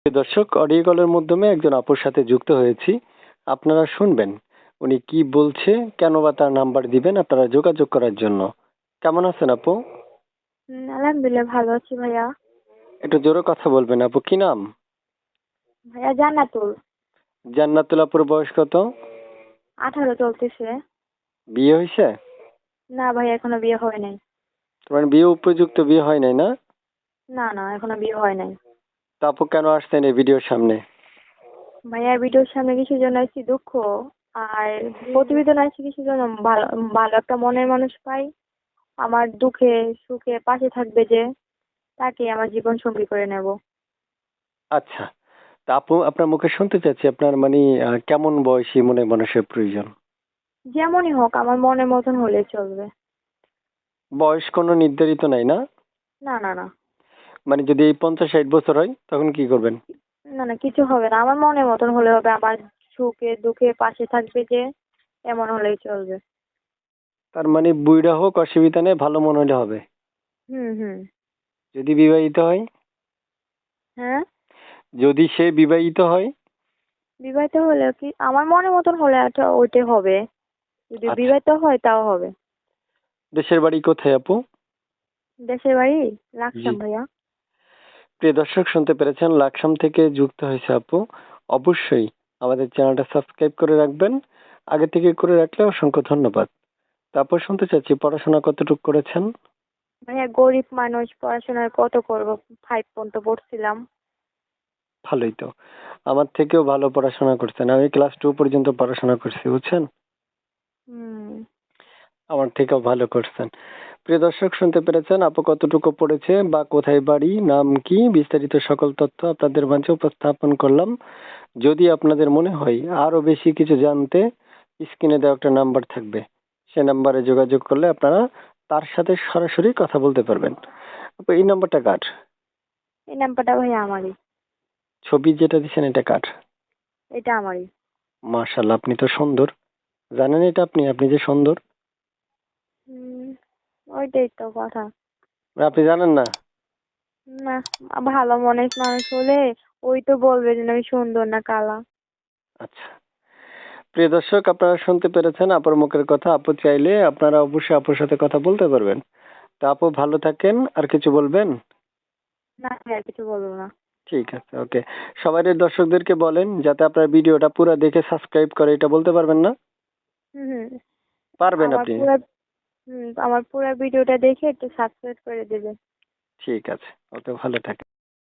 দর্শক, অডিও কলের মাধ্যমে একজন আপুর সাথে যুক্ত হয়েছি। আপনারা শুনবেন উনি কি বলছে, কেন বা তার নাম্বার দিবেন আপনারা যোগাযোগ করার জন্য। কেমন আছেন আপু? আলহামদুলিল্লাহ ভালো আছি ভাইয়া। একটু জোরে কথা বলবেন আপু। কি নাম? ভাইয়া জান্নাতুল। জান্নাতুল আপুর বয়স কত? 18 চলতেছে। বিয়ে হয়েছে? না ভাইয়া এখনো বিয়ে হয় নাই। তার মানে বিয়ে উপযুক্ত বিয়ে হয় নাই না? না না এখনো বিয়ে হয় নাই। তা আপু কেন আসছেন এই ভিডিওর সামনে? ভাইয়া ভিডিওর সামনে কিসের জন্য আসছি, দুঃখ আর প্রতিবেদন আসছি কিসের জন্য, ভালো ভালো একটা মনের মানুষ পাই, আমার দুঃখে সুখে পাশে থাকবে যে, তাকে আমার জীবন সঙ্গী করে নেব। আচ্ছা, তা আপু আপনার মুখে শুনতে চাচ্ছি আপনার মানে কেমন বয়সী মনে মানুষের প্রয়োজন? যেমনই হোক আমার মনের মতন হলে চলবে। বয়স কোনো নির্ধারিত নাই না? না না না। মানে যদি 50-60 বছর হয় তখন কি করবেন? না না কিছু হবে না, আমার মনের মতন হলে হবে, আমার সুখে দুঃখে পাশে থাকবে যে, এমন হলেই চলবে। তার মানে বুইড়া হোক অসুবিধা নেই, ভালো মন হলে হবে। হুম। যদি বিবাহিত হয়? হ্যাঁ। যদি সে বিবাহিত হয়? বিবাহিত হলে কি আমার মনের মতন হলে একটা ওইটাই হবে, যদি আচ্ছা, বিবাহিত হয় তাও হবে। দেশের বাড়ি কোথায় আপু? দেশের বাড়ি জি, লাকসাম ভাইয়া। প্রিয় দর্শক শুনতে পেরেছেন, লাকসাম থেকে যুক্ত হয়েছে আপু। অবশ্যই আমাদের চ্যানেলটা সাবস্ক্রাইব করে রাখবেন। আগে থেকে করে রাখলে অসংখ্য ধন্যবাদ। তারপর শুনতে চাচ্ছি পড়াশোনা কতটুকু করেছেন? ভাইয়া গরিব মানুষ, পড়াশোনার কত করব, 5 পর্যন্ত পড়ছিলাম। ভালোই তো, আমার থেকেও ভালো পড়াশোনা করছেন। আমি ক্লাস 2 পর্যন্ত পড়াশোনা করছি, বুঝছেন। হুম। আমার থেকেও ভালো করছেন। প্রিয় দর্শক শুনতে পেরেছেন আপু কতটুকু পড়েছে বা কোথায় বাড়ি, নাম কি, বিস্তারিত সকল তথ্য আপনাদের মাঝে উপস্থাপন করলাম। যদি আপনাদের মনে হয় আরো বেশি কিছু জানতে, স্ক্রিনে দেওয়া একটা নাম্বার থাকবে, সে নাম্বারে যোগাযোগ করলে আপনারা তার সাথে সরাসরি কথা বলতে পারবেন। আপু এই নাম্বারটা কার? এই নাম্বারটা ভাইয়া আমারই। ছবি যেটা দিচ্ছেন এটা কার? এটা আমারই। মাশাআল্লাহ, আপনি তো সুন্দর। জানেন এটা আপনি আপনি যে সুন্দর? হুম। ওইটাই তো কথা। আপনি জানেন না? না, ভালো মনের মানুষ হলে ওই তো বলবে যে আমি সুন্দর না কালা। আচ্ছা, প্রিয় দর্শক আপনারা শুনতে পেরেছেন আপুর মুখের কথা। আপু চাইলে আপনারা অবশ্যই আপুর সাথে কথা বলতে পারবেন। তা আপু ভালো থাকেন। আর কিছু বলবেন? না ভাইয়া কিছু বলবো না। ঠিক আছে, ওকে। সবাই দর্শকদেরকে বলেন যাতে আপনার ভিডিওটা পুরো দেখে সাবস্ক্রাইব করে, এটা বলতে পারবেন না? হুম। পারবেন আমার আপনি? পুরো আমার পুরো ভিডিওটা দেখে একটু সাবস্ক্রাইব করে দেবে। ঠিক আছে, ওকে, ভালো থাকেন।